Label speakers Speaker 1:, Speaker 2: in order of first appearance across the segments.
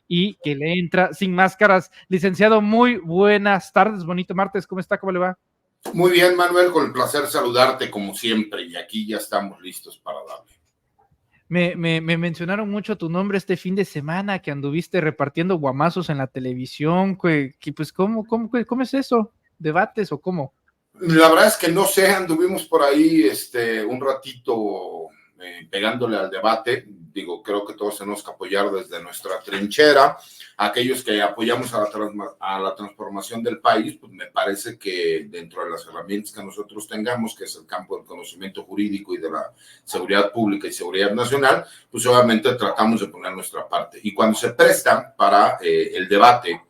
Speaker 1: y que le entra sin máscaras. Licenciado, muy buenas tardes, bonito martes, ¿cómo está? ¿Cómo le va?
Speaker 2: Muy bien, Manuel, con el placer saludarte como siempre, y aquí ya estamos listos para darle.
Speaker 1: Me mencionaron mucho tu nombre este fin de semana, que anduviste repartiendo guamazos en la televisión, pues, ¿cómo es eso? ¿Debates o cómo?
Speaker 2: La verdad es que no sé, anduvimos por ahí un ratito pegándole al debate. Digo, creo que todos tenemos que apoyar desde nuestra trinchera. Aquellos que apoyamos a la transformación del país, pues me parece que dentro de las herramientas que nosotros tengamos, que es el campo del conocimiento jurídico y de la seguridad pública y seguridad nacional, pues obviamente tratamos de poner nuestra parte. Y cuando se presta para el debate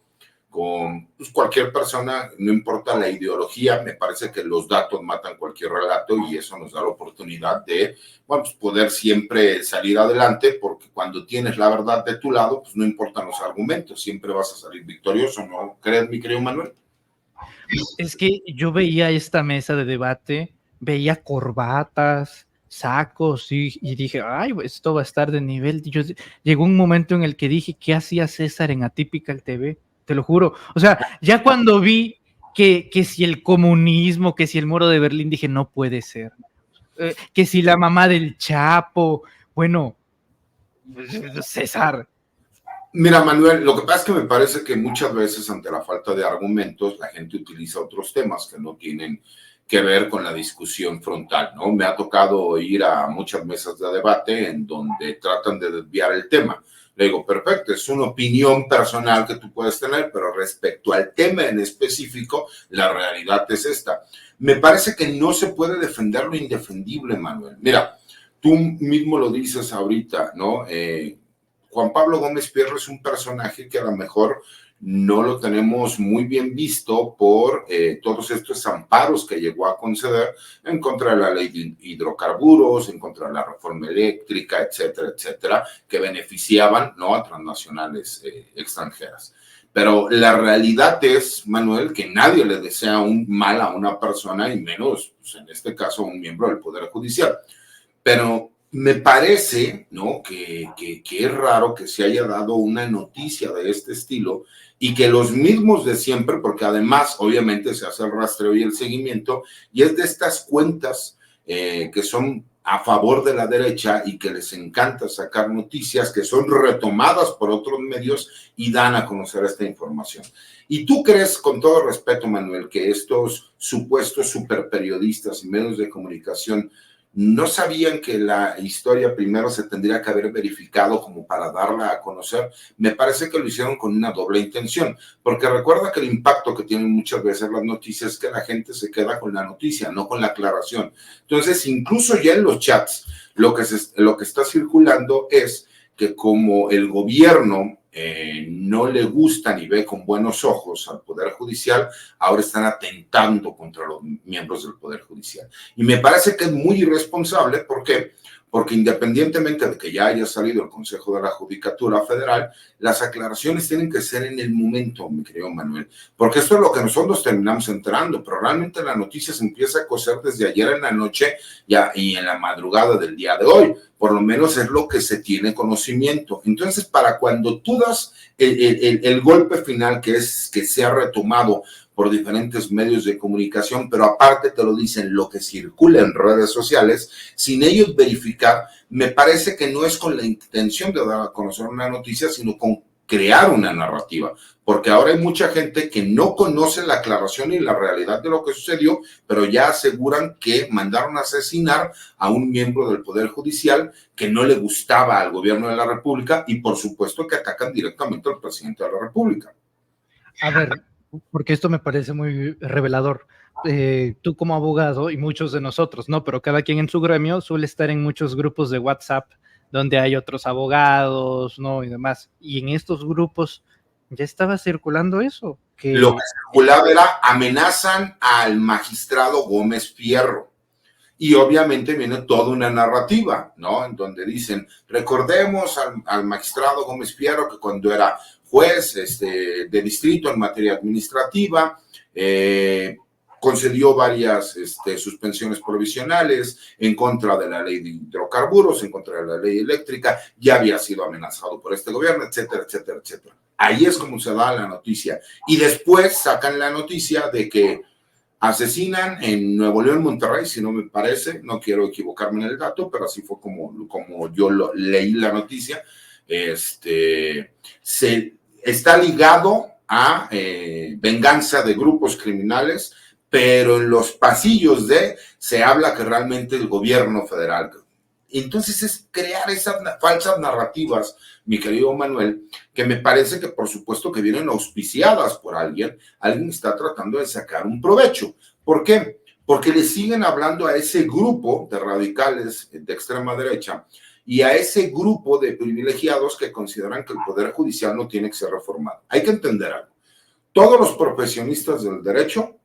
Speaker 2: con pues, cualquier persona, no importa la ideología, me parece que los datos matan cualquier relato y eso nos da la oportunidad de, bueno, pues poder siempre salir adelante, porque cuando tienes la verdad de tu lado, pues no importan los argumentos, siempre vas a salir victorioso, ¿no crees, mi querido Manuel?
Speaker 1: Es que yo veía esta mesa de debate, veía corbatas, sacos y dije, ay, esto va a estar de nivel. Llegó un momento en el que dije, ¿qué hacía César en Atypical TV? Te lo juro. O sea, ya cuando vi que si el comunismo, que si el muro de Berlín, dije, no puede ser. Que si la mamá del Chapo, bueno, César.
Speaker 2: Mira, Manuel, lo que pasa es que me parece que muchas veces ante la falta de argumentos la gente utiliza otros temas que no tienen que ver con la discusión frontal, ¿no? Me ha tocado ir a muchas mesas de debate en donde tratan de desviar el tema. Le digo, perfecto, es una opinión personal que tú puedes tener, pero respecto al tema en específico, la realidad es esta. Me parece que no se puede defender lo indefendible, Manuel. Mira, tú mismo lo dices ahorita, ¿no? Juan Pablo Gómez Fierro es un personaje que a lo mejor no lo tenemos muy bien visto por todos estos amparos que llegó a conceder en contra de la ley de hidrocarburos, en contra de la reforma eléctrica, etcétera, etcétera, que beneficiaban, ¿no?, a transnacionales extranjeras. Pero la realidad es, Manuel, que nadie le desea un mal a una persona y menos, pues, en este caso, a un miembro del Poder Judicial. Pero me parece, ¿no?, que es raro que se haya dado una noticia de este estilo y que los mismos de siempre, porque además obviamente se hace el rastreo y el seguimiento, y es de estas cuentas que son a favor de la derecha y que les encanta sacar noticias que son retomadas por otros medios y dan a conocer esta información. ¿Y tú crees, con todo respeto, Manuel, que estos supuestos superperiodistas y medios de comunicación no sabían que la historia primero se tendría que haber verificado como para darla a conocer? Me parece que lo hicieron con una doble intención, porque recuerda que el impacto que tienen muchas veces las noticias es que la gente se queda con la noticia, no con la aclaración. Entonces, incluso ya en los chats, lo que está circulando es que como el gobierno no le gusta ni ve con buenos ojos al Poder Judicial, ahora están atentando contra los miembros del Poder Judicial. Y me parece que es muy irresponsable. ¿Por qué? Porque independientemente de que ya haya salido el Consejo de la Judicatura Federal, las aclaraciones tienen que ser en el momento, mi querido Manuel, porque esto es lo que nosotros terminamos enterando, pero realmente la noticia se empieza a cocer desde ayer en la noche y en la madrugada del día de hoy. Por lo menos es lo que se tiene conocimiento. Entonces, para cuando tú das el golpe final, que es que se ha retomado por diferentes medios de comunicación, pero aparte te lo dicen lo que circula en redes sociales, sin ellos verificar, me parece que no es con la intención de dar a conocer una noticia, sino con crear una narrativa, porque ahora hay mucha gente que no conoce la aclaración y la realidad de lo que sucedió, pero ya aseguran que mandaron a asesinar a un miembro del Poder Judicial que no le gustaba al gobierno de la República y por supuesto que atacan directamente al presidente de la República.
Speaker 1: A ver, porque esto me parece muy revelador. Tú como abogado y muchos de nosotros, ¿no? Pero cada quien en su gremio suele estar en muchos grupos de WhatsApp donde hay otros abogados, ¿no? Y demás. Y en estos grupos ya estaba circulando eso.
Speaker 2: Lo que circulaba era amenazan al magistrado Gómez Fierro. Y obviamente viene toda una narrativa, ¿no? En donde dicen, recordemos al magistrado Gómez Fierro que cuando era juez de distrito en materia administrativa, concedió varias suspensiones provisionales en contra de la ley de hidrocarburos, en contra de la ley eléctrica, ya había sido amenazado por este gobierno, etcétera, etcétera, etcétera. Ahí es como se da la noticia. Y después sacan la noticia de que asesinan en Nuevo León, Monterrey, si no me parece, no quiero equivocarme en el dato, pero así fue como yo leí la noticia. Está ligado a venganza de grupos criminales, pero en los pasillos se habla que realmente el gobierno federal. Entonces es crear esas falsas narrativas, mi querido Manuel, que me parece que por supuesto que vienen auspiciadas por alguien está tratando de sacar un provecho. ¿Por qué? Porque le siguen hablando a ese grupo de radicales de extrema derecha y a ese grupo de privilegiados que consideran que el Poder Judicial no tiene que ser reformado. Hay que entender algo. Todos los profesionistas del derecho,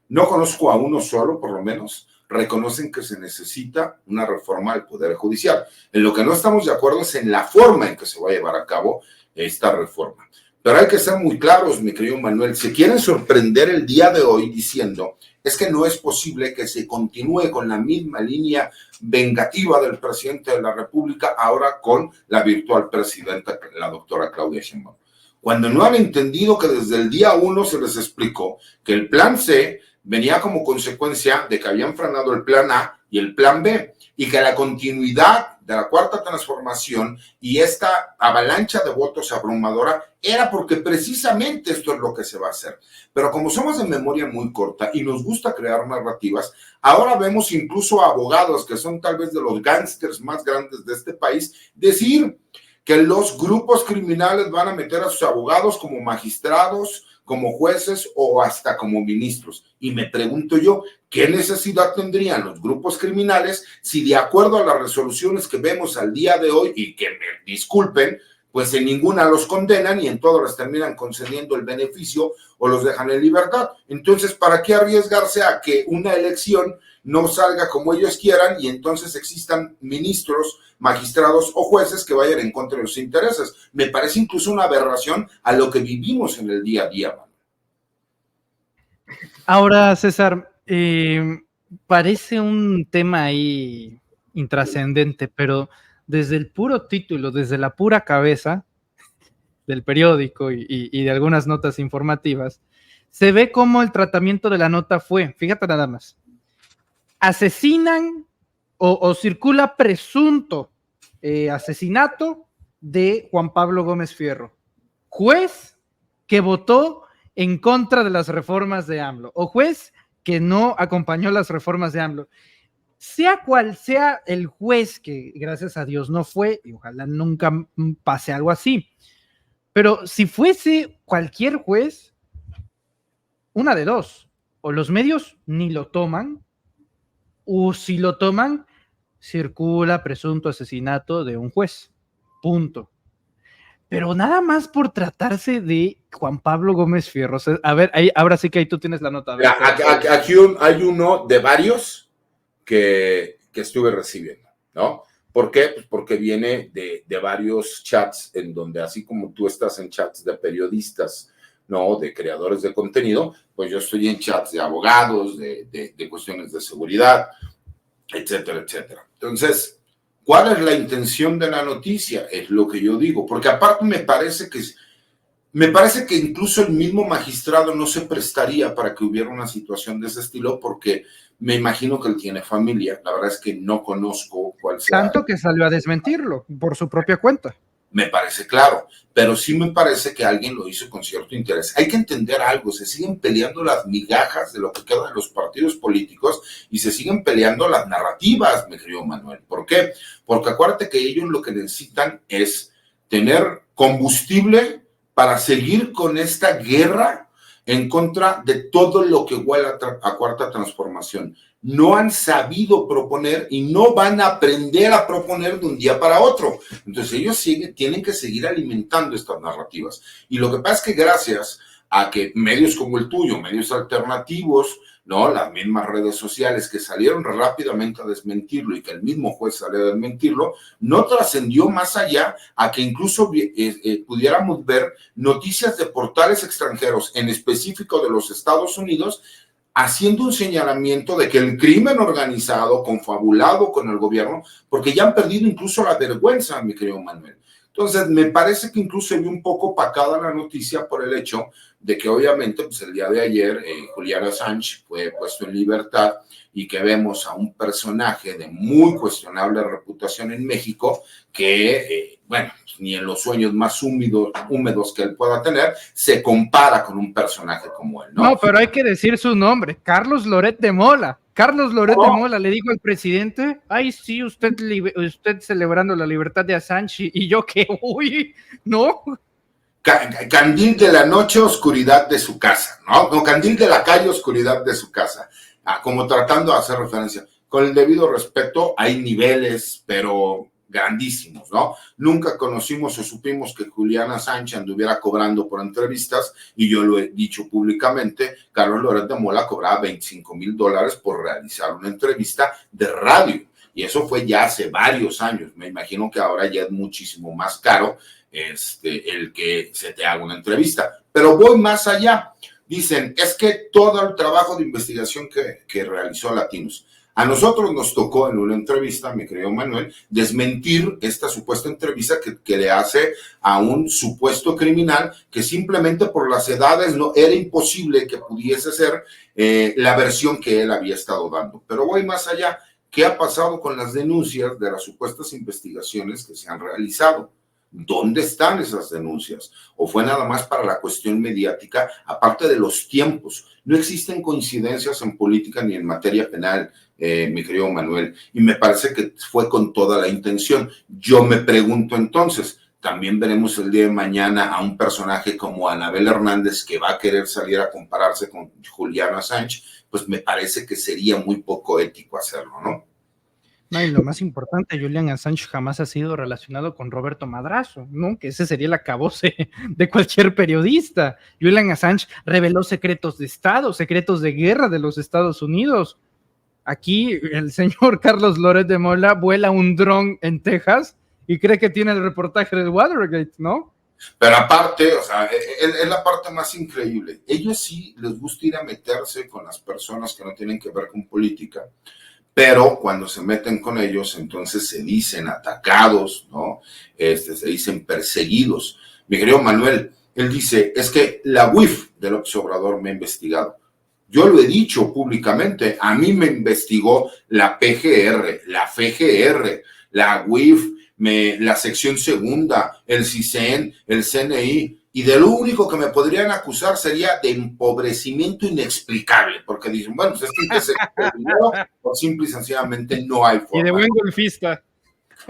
Speaker 2: no conozco a uno solo por lo menos, reconocen que se necesita una reforma del Poder Judicial. En lo que no estamos de acuerdo es en la forma en que se va a llevar a cabo esta reforma. Pero hay que ser muy claros, mi querido Manuel, se quieren sorprender el día de hoy diciendo es que no es posible que se continúe con la misma línea vengativa del presidente de la República ahora con la virtual presidenta, la doctora Claudia Sheinbaum. Cuando no han entendido que desde el día 1 se les explicó que el plan C venía como consecuencia de que habían frenado el plan A y el plan B, y que la continuidad de la Cuarta Transformación y esta avalancha de votos abrumadora era porque precisamente esto es lo que se va a hacer. Pero como somos de memoria muy corta y nos gusta crear narrativas, ahora vemos incluso abogados que son tal vez de los gángsters más grandes de este país decir que los grupos criminales van a meter a sus abogados como magistrados, como jueces o hasta como ministros. Y me pregunto yo, ¿qué necesidad tendrían los grupos criminales si de acuerdo a las resoluciones que vemos al día de hoy, y que me disculpen, pues en ninguna los condenan y en todas les terminan concediendo el beneficio o los dejan en libertad? Entonces, ¿para qué arriesgarse a que una elección no salga como ellos quieran y entonces existan ministros, magistrados o jueces que vayan en contra de los intereses? Me parece incluso una aberración a lo que vivimos en el día a día.
Speaker 1: Ahora, César, parece un tema ahí intrascendente, pero desde el puro título, desde la pura cabeza del periódico y de algunas notas informativas, se ve cómo el tratamiento de la nota fue, fíjate nada más, asesinan o circula presunto asesinato de Juan Pablo Gómez Fierro, juez que votó en contra de las reformas de AMLO, o juez que no acompañó las reformas de AMLO. Sea cual sea el juez, que gracias a Dios no fue, y ojalá nunca pase algo así, pero si fuese cualquier juez, una de dos, o los medios ni lo toman, o si lo toman, circula presunto asesinato de un juez. Punto. Pero nada más por tratarse de Juan Pablo Gómez Fierro. A ver, ahora sí que ahí tú tienes la nota.
Speaker 2: Aquí hay uno de varios que estuve recibiendo, ¿no? ¿Por qué? Pues porque viene de varios chats en donde, así como tú estás en chats de periodistas, ¿no? De creadores de contenido, pues yo estoy en chats de abogados, de cuestiones de seguridad, etcétera, etcétera. Entonces, ¿cuál es la intención de la noticia? Es lo que yo digo, porque aparte me parece que incluso el mismo magistrado no se prestaría para que hubiera una situación de ese estilo, porque me imagino que él tiene familia. La verdad es que no conozco cuál sea.
Speaker 1: Tanto que salió a desmentirlo por su propia cuenta.
Speaker 2: Me parece claro, pero sí me parece que alguien lo hizo con cierto interés. Hay que entender algo, se siguen peleando las migajas de lo que queda de los partidos políticos y se siguen peleando las narrativas, mi querido Manuel. ¿Por qué? Porque acuérdate que ellos lo que necesitan es tener combustible para seguir con esta guerra en contra de todo lo que huele a Cuarta Transformación. No han sabido proponer y no van a aprender a proponer de un día para otro. Entonces ellos tienen que seguir alimentando estas narrativas. Y lo que pasa es que gracias a que medios como el tuyo, medios alternativos, ¿no? Las mismas redes sociales que salieron rápidamente a desmentirlo y que el mismo juez salió a desmentirlo, no trascendió más allá a que incluso pudiéramos ver noticias de portales extranjeros, en específico de los Estados Unidos, haciendo un señalamiento de que el crimen organizado, confabulado con el gobierno, porque ya han perdido incluso la vergüenza, mi querido Manuel. Entonces, me parece que incluso se vio un poco opacada la noticia por el hecho de que obviamente pues el día de ayer Julian Assange fue puesto en libertad y que vemos a un personaje de muy cuestionable reputación en México que, bueno, ni en los sueños más húmedos que él pueda tener, se compara con un personaje como él, ¿no?
Speaker 1: No, pero hay que decir su nombre, Carlos Loret de Mola. Carlos Loret de Mola le dijo al presidente, ay, sí, usted celebrando la libertad de Assange, y yo que, uy, no.
Speaker 2: Candil de la noche, oscuridad de su casa, ¿no? No, candil de la calle, oscuridad de su casa. Como tratando de hacer referencia. Con el debido respeto, hay niveles, pero grandísimos, ¿no? Nunca conocimos o supimos que Julian Assange anduviera cobrando por entrevistas, y yo lo he dicho públicamente, Carlos Loret de Mola cobraba $25,000 por realizar una entrevista de radio, y eso fue ya hace varios años. Me imagino que ahora ya es muchísimo más caro el que se te haga una entrevista, pero voy más allá. Dicen, es que todo el trabajo de investigación que realizó Latinos, a nosotros nos tocó en una entrevista, mi querido Manuel, desmentir esta supuesta entrevista que le hace a un supuesto criminal que simplemente por las edades no era imposible que pudiese ser la versión que él había estado dando. Pero voy más allá. ¿Qué ha pasado con las denuncias de las supuestas investigaciones que se han realizado? ¿Dónde están esas denuncias? ¿O fue nada más para la cuestión mediática? Aparte de los tiempos, no existen coincidencias en política ni en materia penal, mi querido Manuel, y me parece que fue con toda la intención. Yo me pregunto entonces, también veremos el día de mañana a un personaje como Anabel Hernández que va a querer salir a compararse con Julian Assange, pues me parece que sería muy poco ético hacerlo, ¿no?
Speaker 1: No, y lo más importante, Julian Assange jamás ha sido relacionado con Roberto Madrazo, ¿no? Que ese sería el acabose de cualquier periodista. Julian Assange reveló secretos de Estado, secretos de guerra de los Estados Unidos. Aquí el señor Carlos Loret de Mola vuela un dron en Texas y cree que tiene el reportaje del Watergate, ¿no?
Speaker 2: Pero aparte, o sea, es la parte más increíble. Ellos sí les gusta ir a meterse con las personas que no tienen que ver con política, pero cuando se meten con ellos, entonces se dicen atacados, ¿no? Se dicen perseguidos. Mi querido Manuel, él dice, es que la UIF del López Obrador me ha investigado. Yo lo he dicho públicamente, a mí me investigó la PGR, la FGR, la UIF, la sección segunda, el CISEN, el CNI, y de lo único que me podrían acusar sería de empobrecimiento inexplicable, porque dicen, bueno, pues es que se terminó, o simple y sencillamente no hay forma.
Speaker 1: Y de buen golfista.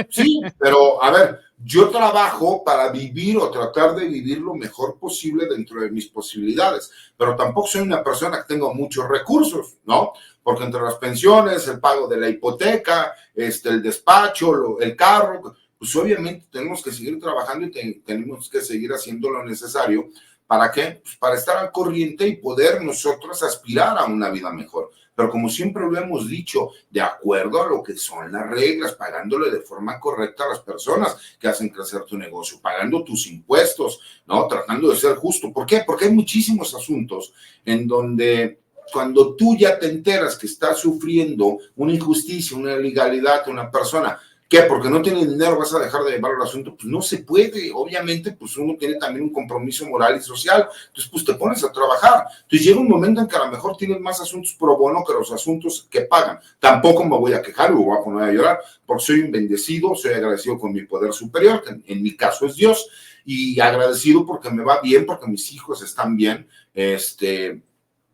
Speaker 2: Sí, pero a ver, yo trabajo para vivir o tratar de vivir lo mejor posible dentro de mis posibilidades, pero tampoco soy una persona que tenga muchos recursos, ¿no? Porque entre las pensiones, el pago de la hipoteca, el despacho, el carro, pues obviamente tenemos que seguir trabajando y tenemos que seguir haciendo lo necesario. ¿Para qué? Pues para estar al corriente y poder nosotros aspirar a una vida mejor. Pero como siempre lo hemos dicho, de acuerdo a lo que son las reglas, pagándole de forma correcta a las personas que hacen crecer tu negocio, pagando tus impuestos, ¿no? Tratando de ser justo. ¿Por qué? Porque hay muchísimos asuntos en donde cuando tú ya te enteras que estás sufriendo una injusticia, una ilegalidad de una persona, ¿qué? Porque no tiene dinero, vas a dejar de llevar el asunto. Pues no se puede. Obviamente, pues uno tiene también un compromiso moral y social. Entonces, pues te pones a trabajar. Entonces llega un momento en que a lo mejor tienes más asuntos pro bono que los asuntos que pagan. Tampoco me voy a quejar o me voy a poner a llorar, porque soy un bendecido, soy agradecido con mi poder superior, que en mi caso es Dios, y agradecido porque me va bien, porque mis hijos están bien.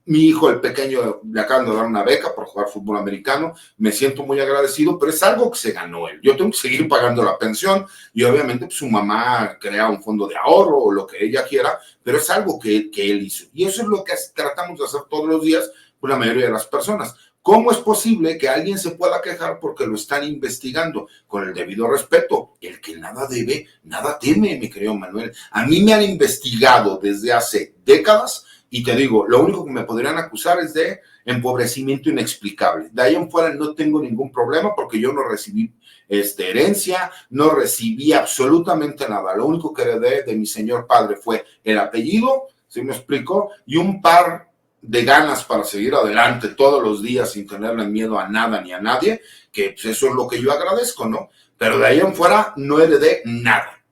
Speaker 2: Mi hijo, el pequeño, le acaban de dar una beca por jugar fútbol americano. Me siento muy agradecido, pero es algo que se ganó él. Yo tengo que seguir pagando la pensión y obviamente pues, su mamá crea un fondo de ahorro o lo que ella quiera, pero es algo que él hizo. Y eso es lo que tratamos de hacer todos los días con la mayoría de las personas. ¿Cómo es posible que alguien se pueda quejar porque lo están investigando? Con el debido respeto, el que nada debe, nada teme, mi querido Manuel. A mí me han investigado desde hace décadas. Y te digo, lo único que me podrían acusar es de empobrecimiento inexplicable. De ahí en fuera no tengo ningún problema porque yo no recibí herencia, no recibí absolutamente nada. Lo único que heredé de mi señor padre fue el apellido, ¿sí me explico? Y un par de ganas para seguir adelante todos los días sin tenerle miedo a nada ni a nadie, que pues eso es lo que yo agradezco, ¿no? Pero de ahí en fuera no heredé nada.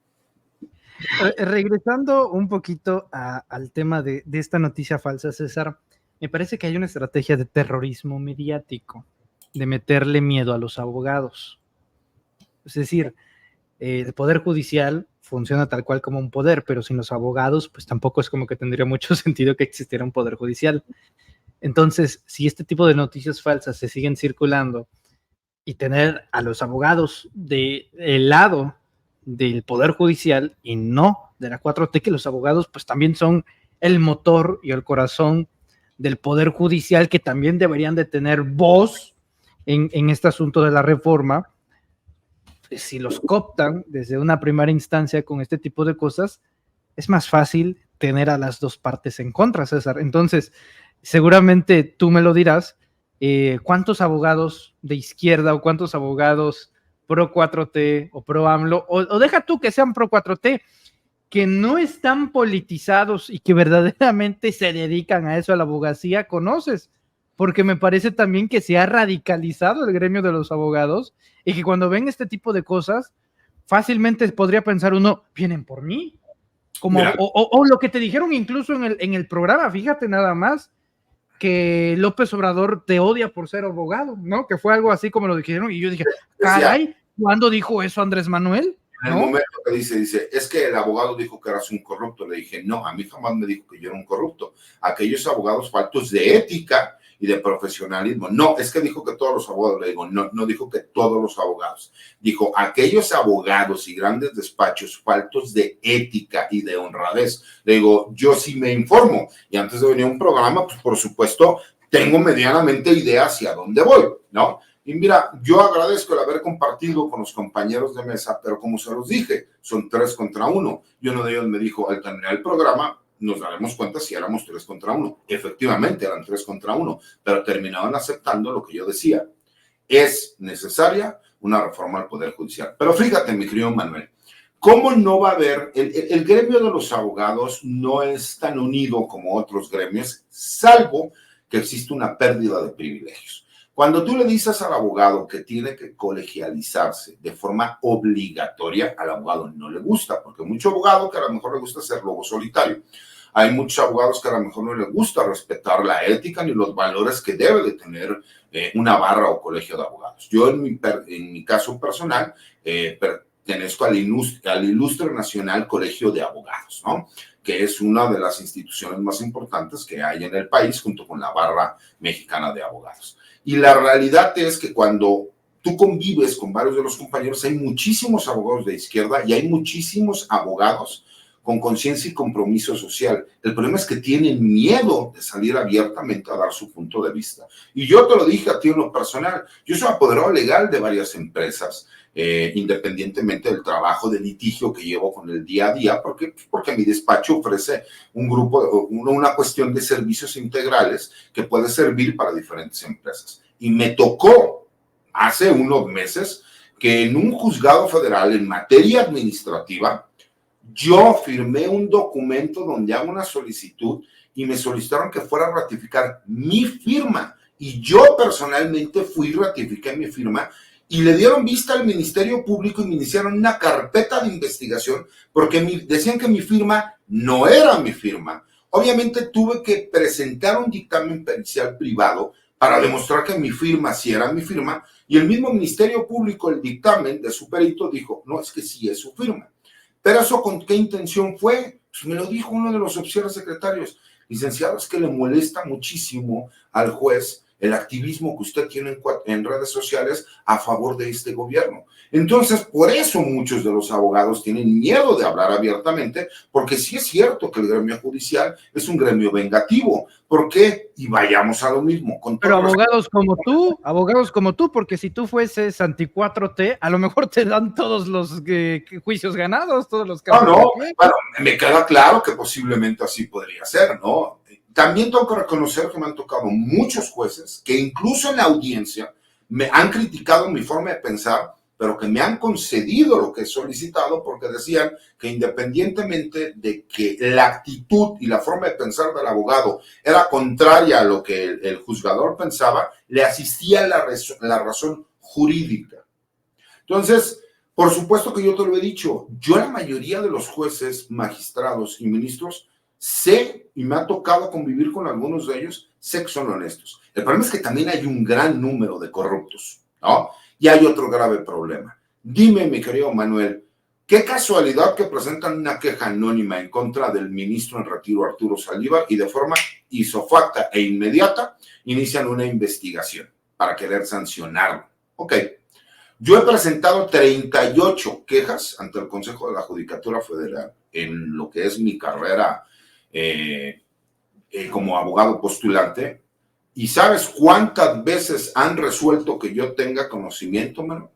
Speaker 1: Regresando un poquito al tema de esta noticia falsa, César, me parece que hay una estrategia de terrorismo mediático, de meterle miedo a los abogados. Es decir, el poder judicial funciona tal cual como un poder, pero sin los abogados, pues tampoco es como que tendría mucho sentido que existiera un poder judicial. Entonces, si este tipo de noticias falsas se siguen circulando y tener a los abogados del lado del poder judicial y no de la 4T, que los abogados pues también son el motor y el corazón del poder judicial, que también deberían de tener voz en este asunto de la reforma. Si los cooptan desde una primera instancia con este tipo de cosas, es más fácil tener a las dos partes en contra, César. Entonces, seguramente tú me lo dirás, ¿cuántos abogados de izquierda o cuántos abogados pro 4T o pro AMLO, o deja tú que sean pro 4T, que no están politizados y que verdaderamente se dedican a eso, a la abogacía, conoces? Porque me parece también que se ha radicalizado el gremio de los abogados y que cuando ven este tipo de cosas, fácilmente podría pensar uno, ¿vienen por mí? Como, o lo que te dijeron incluso en el programa, fíjate nada más, que López Obrador te odia por ser abogado, ¿no? Que fue algo así como lo dijeron, y yo dije, caray, ¿cuándo dijo eso Andrés Manuel?
Speaker 2: En el momento que dice, es que el abogado dijo que eras un corrupto. Le dije, no, a mí jamás me dijo que yo era un corrupto. Aquellos abogados faltos de ética y de profesionalismo. No, es que dijo que todos los abogados. Le digo, no, no dijo que todos los abogados. Dijo, aquellos abogados y grandes despachos faltos de ética y de honradez. Le digo, yo sí me informo. Y antes de venir a un programa, pues por supuesto, tengo medianamente idea hacia dónde voy, ¿no? Y mira, yo agradezco el haber compartido con los compañeros de mesa, pero como se los dije, son 3 contra 1. Y uno de ellos me dijo, al terminar el programa, nos daremos cuenta si éramos 3 contra 1. Efectivamente, eran 3 contra 1, pero terminaban aceptando lo que yo decía. Es necesaria una reforma al Poder Judicial. Pero fíjate, mi querido Manuel, ¿cómo no va a haber? El gremio de los abogados no es tan unido como otros gremios, salvo que existe una pérdida de privilegios. Cuando tú le dices al abogado que tiene que colegializarse de forma obligatoria, al abogado no le gusta, porque hay mucho abogado que a lo mejor le gusta ser lobo solitario. Hay muchos abogados que a lo mejor no les gusta respetar la ética ni los valores que debe de tener una barra o colegio de abogados. Yo en mi caso personal pertenezco al Ilustre Nacional Colegio de Abogados, ¿no? Que es una de las instituciones más importantes que hay en el país junto con la Barra Mexicana de Abogados. Y la realidad es que cuando tú convives con varios de los compañeros, hay muchísimos abogados de izquierda y hay muchísimos abogados con conciencia y compromiso social. El problema es que tienen miedo de salir abiertamente a dar su punto de vista. Y yo te lo dije a ti en lo personal, yo soy apoderado legal de varias empresas, independientemente del trabajo de litigio que llevo con el día a día, porque mi despacho ofrece una cuestión de servicios integrales que puede servir para diferentes empresas. Y me tocó hace unos meses que en un juzgado federal en materia administrativa, yo firmé un documento donde hago una solicitud y me solicitaron que fuera a ratificar mi firma. Y yo personalmente fui y ratifiqué mi firma y le dieron vista al Ministerio Público y me iniciaron una carpeta de investigación porque decían que mi firma no era mi firma. Obviamente tuve que presentar un dictamen pericial privado para demostrar que mi firma sí era mi firma y el mismo Ministerio Público, el dictamen de su perito dijo, no, es que sí es su firma. Pero eso, ¿con qué intención fue? Pues me lo dijo uno de los oficiales secretarios. Licenciado, es que le molesta muchísimo al juez el activismo que usted tiene en redes sociales a favor de este gobierno. Entonces, por eso muchos de los abogados tienen miedo de hablar abiertamente, porque sí es cierto que el gremio judicial es un gremio vengativo. ¿Por qué? Y vayamos a lo mismo.
Speaker 1: Pero abogados como tú, porque si tú fueses anti-4T, a lo mejor te dan todos los juicios ganados, todos los casos.
Speaker 2: No, bueno, me queda claro que posiblemente así podría ser, ¿no? También tengo que reconocer que me han tocado muchos jueces que incluso en la audiencia me han criticado mi forma de pensar pero que me han concedido lo que he solicitado porque decían que independientemente de que la actitud y la forma de pensar del abogado era contraria a lo que el juzgador pensaba, le asistía la razón jurídica. Entonces, por supuesto que yo te lo he dicho, yo la mayoría de los jueces, magistrados y ministros sé, y me ha tocado convivir con algunos de ellos, sé que son honestos. El problema es que también hay un gran número de corruptos, ¿no? Y hay otro grave problema. Dime, mi querido Manuel, qué casualidad que presentan una queja anónima en contra del ministro en retiro Arturo Saldívar y de forma isofacta e inmediata inician una investigación para querer sancionarlo. Ok. Yo he presentado 38 quejas ante el Consejo de la Judicatura Federal en lo que es mi carrera como abogado postulante. ¿Y sabes cuántas veces han resuelto que yo tenga conocimiento, Mano?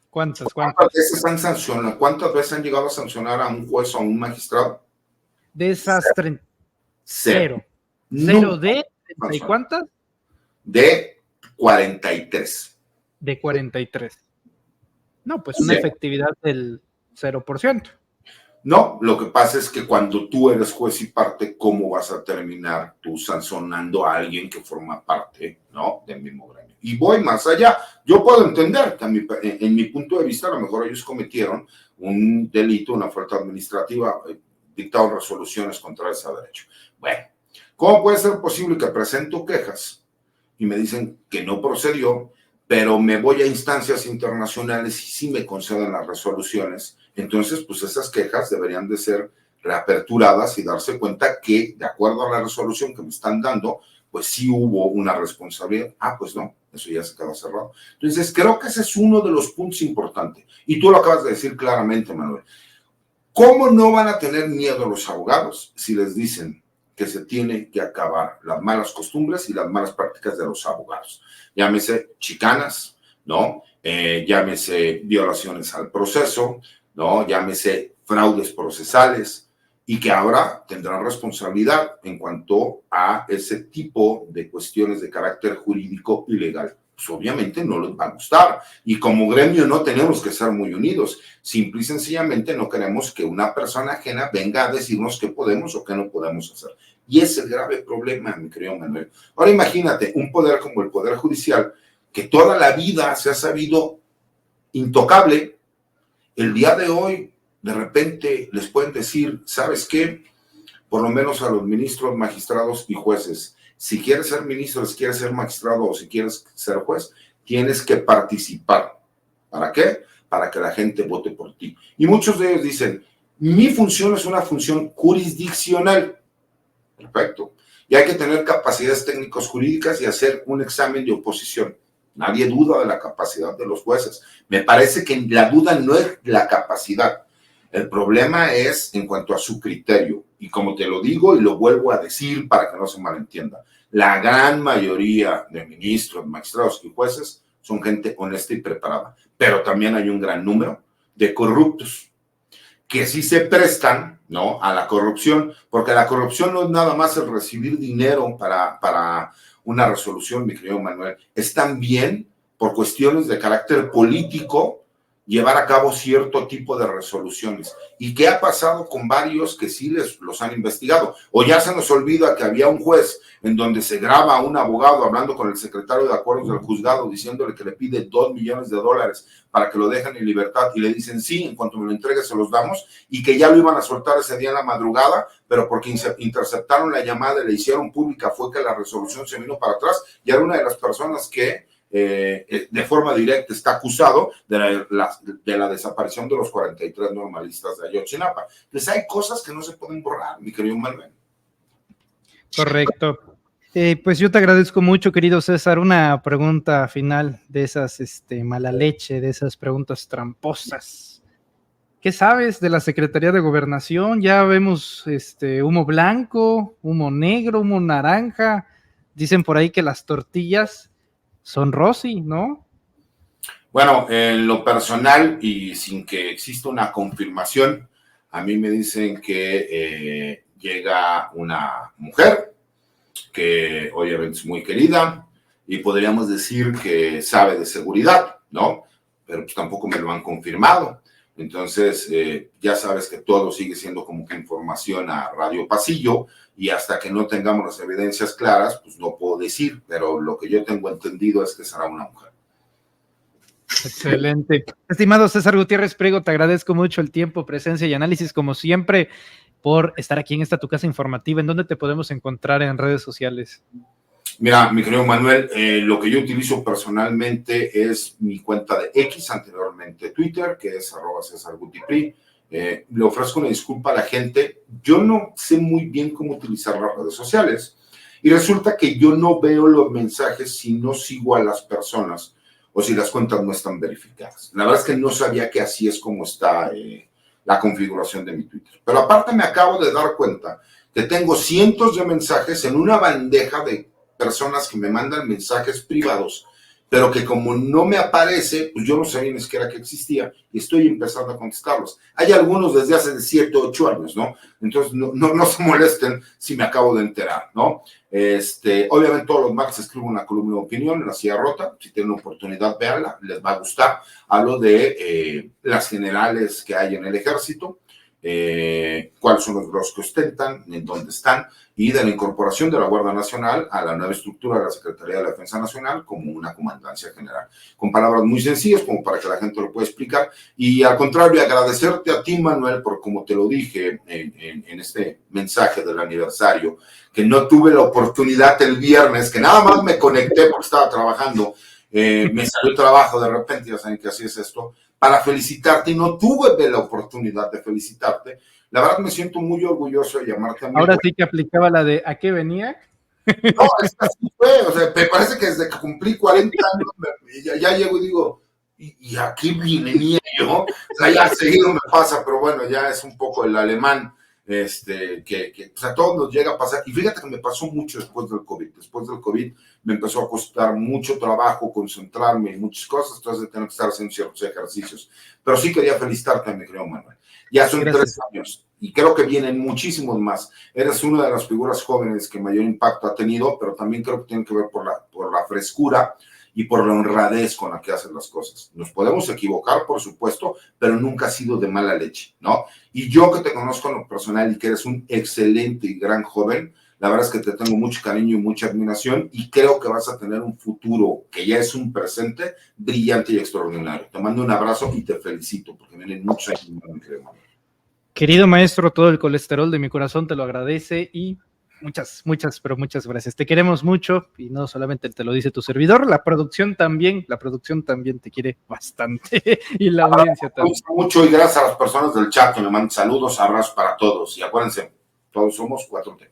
Speaker 1: ¿Cuántas?
Speaker 2: ¿Cuántas veces han sancionado? ¿Cuántas veces han llegado a sancionar a un juez o a un magistrado?
Speaker 1: De esas 30.
Speaker 2: Cero.
Speaker 1: Cero de 30 y cuántas?
Speaker 2: De 43.
Speaker 1: De 43. No, pues una efectividad del 0%.
Speaker 2: No, lo que pasa es que cuando tú eres juez y parte, ¿cómo vas a terminar tú sancionando a alguien que forma parte, ¿no?, del mismo gremio? Y voy más allá. Yo puedo entender que en mi punto de vista, a lo mejor ellos cometieron un delito, una falta administrativa, dictaron resoluciones contra ese derecho. Bueno, ¿cómo puede ser posible que presento quejas y me dicen que no procedió, pero me voy a instancias internacionales y sí me conceden las resoluciones? Entonces, pues esas quejas deberían de ser reaperturadas y darse cuenta que, de acuerdo a la resolución que me están dando, pues sí hubo una responsabilidad. Ah, pues no, eso ya se quedó cerrado. Entonces, creo que ese es uno de los puntos importantes. Y tú lo acabas de decir claramente, Manuel. ¿Cómo no van a tener miedo los abogados si les dicen que se tiene que acabar las malas costumbres y las malas prácticas de los abogados? Llámese chicanas, ¿no? Llámese violaciones al proceso, ¿no? Llámese fraudes procesales, y que ahora tendrán responsabilidad en cuanto a ese tipo de cuestiones de carácter jurídico y legal. Pues obviamente no les va a gustar, y como gremio no tenemos que ser muy unidos. Simple y sencillamente no queremos que una persona ajena venga a decirnos qué podemos o qué no podemos hacer. Y es el grave problema, mi querido Manuel. Ahora imagínate un poder como el Poder Judicial, que toda la vida se ha sabido intocable. El día de hoy, de repente, les pueden decir, ¿sabes qué? Por lo menos a los ministros, magistrados y jueces, si quieres ser ministro, si quieres ser magistrado o si quieres ser juez, tienes que participar. ¿Para qué? Para que la gente vote por ti. Y muchos de ellos dicen, mi función es una función jurisdiccional. Perfecto. Y hay que tener capacidades técnicos jurídicas y hacer un examen de oposición. Nadie duda de la capacidad de los jueces. Me parece que la duda no es la capacidad. El problema es en cuanto a su criterio. Y como te lo digo y lo vuelvo a decir para que no se malentienda, la gran mayoría de ministros, magistrados y jueces son gente honesta y preparada. Pero también hay un gran número de corruptos que sí se prestan, ¿no?, a la corrupción, porque la corrupción no es nada más el recibir dinero para una resolución, mi querido Manuel, es también, por cuestiones de carácter político, llevar a cabo cierto tipo de resoluciones. ¿Y qué ha pasado con varios que sí los han investigado? O ya se nos olvida que había un juez en donde se graba a un abogado hablando con el secretario de acuerdos del juzgado diciéndole que le pide $2 millones para que lo dejen en libertad, y le dicen sí, en cuanto me lo entregue se los damos, y que ya lo iban a soltar ese día en la madrugada, pero porque interceptaron la llamada y le hicieron pública fue que la resolución se vino para atrás, y era una de las personas que de forma directa está acusado de la desaparición de los 43 normalistas de Ayotzinapa. Entonces hay cosas que no se pueden borrar, mi querido Manuel.
Speaker 1: Correcto. Pues yo te agradezco mucho, querido César. Una pregunta final de esas mala leche, de esas preguntas tramposas. ¿Qué sabes de la Secretaría de Gobernación? Ya vemos humo blanco, humo negro, humo naranja. Dicen por ahí que las tortillas son Rosy, ¿no?
Speaker 2: Bueno, en lo personal y sin que exista una confirmación, a mí me dicen que llega una mujer que obviamente es muy querida y podríamos decir que sabe de seguridad, ¿no? pero pues tampoco me lo han confirmado. Entonces, ya sabes que todo sigue siendo como que información a radio pasillo, y hasta que no tengamos las evidencias claras, pues no puedo decir, pero lo que yo tengo entendido es que será una mujer.
Speaker 1: Excelente. Estimado César Gutiérrez Priego, te agradezco mucho el tiempo, presencia y análisis, como siempre, por estar aquí en esta tu casa informativa. ¿En dónde te podemos encontrar en redes sociales?
Speaker 2: Mira, mi querido Manuel, lo que yo utilizo personalmente es mi cuenta de X, anteriormente Twitter, que es @CésarGutiPri. Le ofrezco una disculpa a la gente. Yo no sé muy bien cómo utilizar las redes sociales, y resulta que yo no veo los mensajes si no sigo a las personas o si las cuentas no están verificadas. La verdad es que no sabía que así es como está la configuración de mi Twitter. Pero aparte me acabo de dar cuenta que tengo cientos de mensajes en una bandeja de personas que me mandan mensajes privados, pero que como no me aparece, pues yo no sabía ni siquiera que existía, y estoy empezando a contestarlos. Hay algunos desde hace 7, 8 años, ¿no? Entonces no se molesten si me acabo de enterar, ¿no? Obviamente todos los martes escribo una columna de opinión en La Silla Rota. Si tienen oportunidad, véanla, les va a gustar. Hablo de las generales que hay en el ejército, cuáles son los grados que ostentan, en dónde están, y de la incorporación de la Guardia Nacional a la nueva estructura de la Secretaría de la Defensa Nacional como una comandancia general, con palabras muy sencillas como para que la gente lo pueda explicar. Y al contrario, agradecerte a ti, Manuel, por, como te lo dije en este mensaje del aniversario, que no tuve la oportunidad el viernes, que nada más me conecté porque estaba trabajando, me salió trabajo de repente, ya saben que así es esto, para felicitarte, y no tuve la oportunidad de felicitarte. La verdad me siento muy orgulloso de llamarte a mí.
Speaker 1: Ahora sí que aplicaba la de ¿a qué venía?
Speaker 2: No, es que así fue, o sea, me parece que desde que cumplí 40 años, ya llego y digo, ¿y aquí venía yo? O sea, ya seguido me pasa, pero bueno, ya es un poco el alemán, que pues a todos nos llega a pasar. Y fíjate que me pasó mucho después del COVID. Después del COVID me empezó a costar mucho trabajo concentrarme en muchas cosas, entonces tengo que estar haciendo ciertos ejercicios. Pero sí quería felicitarte, mi querido Manuel. Ya son 3 años y creo que vienen muchísimos más. Eres una de las figuras jóvenes que mayor impacto ha tenido, pero también creo que tiene que ver por la frescura y por la honradez con la que hacen las cosas. Nos podemos equivocar, por supuesto, pero nunca ha sido de mala leche, ¿no? Y yo, que te conozco en lo personal y que eres un excelente y gran joven, la verdad es que te tengo mucho cariño y mucha admiración, y creo que vas a tener un futuro, que ya es un presente, brillante y extraordinario. Te mando un abrazo y te felicito, porque vienen muchos años, mi querido Manuel.
Speaker 1: Querido maestro, todo el colesterol de mi corazón te lo agradece, y pero muchas gracias. Te queremos mucho, y no solamente te lo dice tu servidor, la producción también te quiere bastante, y la audiencia también.
Speaker 2: Mucho, y gracias a las personas del chat que me mandan saludos, abrazos para todos, y acuérdense, todos somos 4T.